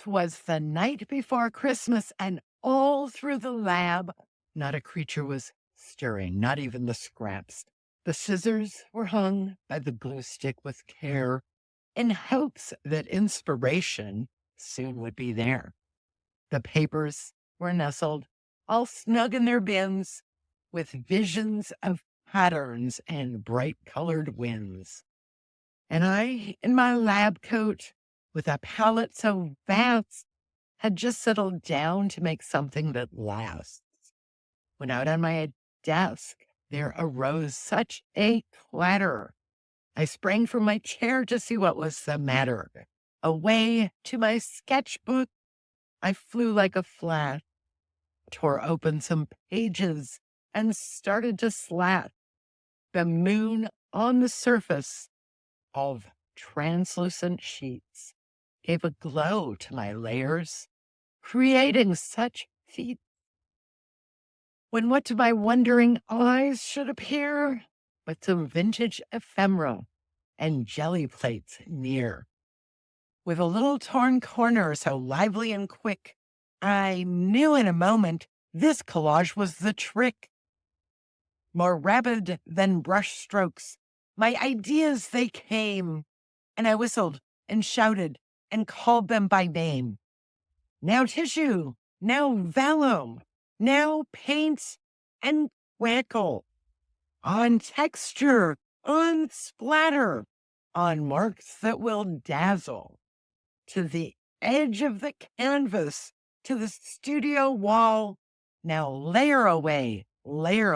'Twas the night before Christmas, and all through the lab, not a creature was stirring, not even the scraps. The scissors were hung by the glue stick with care, in hopes that inspiration soon would be there. The papers were nestled, all snug in their bins, with visions of patterns and bright colored winds. And I, in my lab coat, with a palette so vast, had just settled down to make something that lasts. When out on my desk, there arose such a clatter. I sprang from my chair to see what was the matter. Away to my sketchbook, I flew like a flash, tore open some pages, and started to slat. The moon on the surface of translucent sheets gave a glow to my layers, creating such feats. When what to my wondering eyes should appear but some vintage ephemera and jelly plates near. With a little torn corner so lively and quick, I knew in a moment this collage was the trick. More rapid than brush strokes, my ideas they came, and I whistled and shouted and called them by name. Now tissue, now vellum, now paint and crackle. On texture, on splatter, on marks that will dazzle. To the edge of the canvas, to the studio wall. Now layer away, layer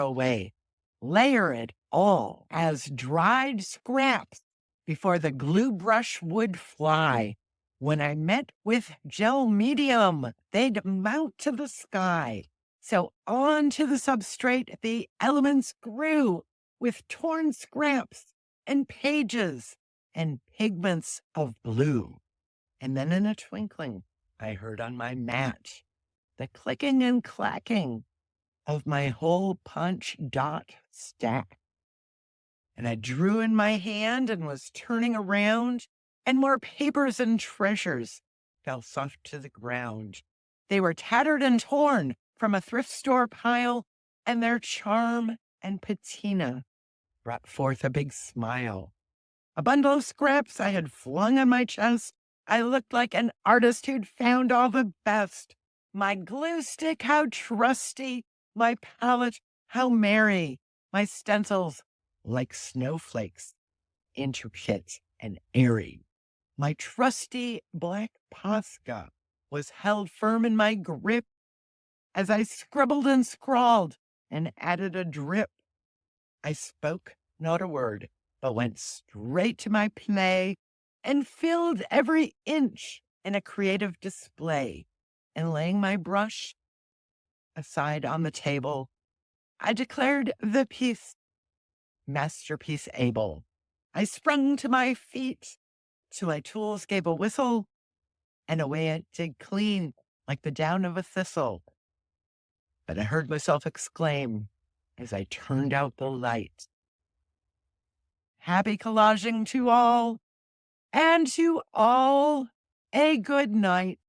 it all as dried scraps before the glue brush would fly. When I met with gel medium, they'd mount to the sky. So onto the substrate the elements grew with torn scraps and pages and pigments of blue. And then in a twinkling, I heard on my mat the clicking and clacking of my whole punch dot stack. And I drew in my hand and was turning around, and more papers and treasures fell soft to the ground. They were tattered and torn from a thrift store pile, and their charm and patina brought forth a big smile. A bundle of scraps I had flung on my chest. I looked like an artist who'd found all the best. My glue stick, how trusty. My palette, how merry. My stencils, like snowflakes, intricate and airy. My trusty black Posca was held firm in my grip as I scribbled and scrawled and added a drip. I spoke not a word, but went straight to my play and filled every inch in a creative display. And laying my brush aside on the table, I declared the piece masterpiece able. I sprung to my feet till my tools gave a whistle, and away it did clean like the down of a thistle. But I heard myself exclaim as I turned out the light, happy collaging to all, and to all a good night.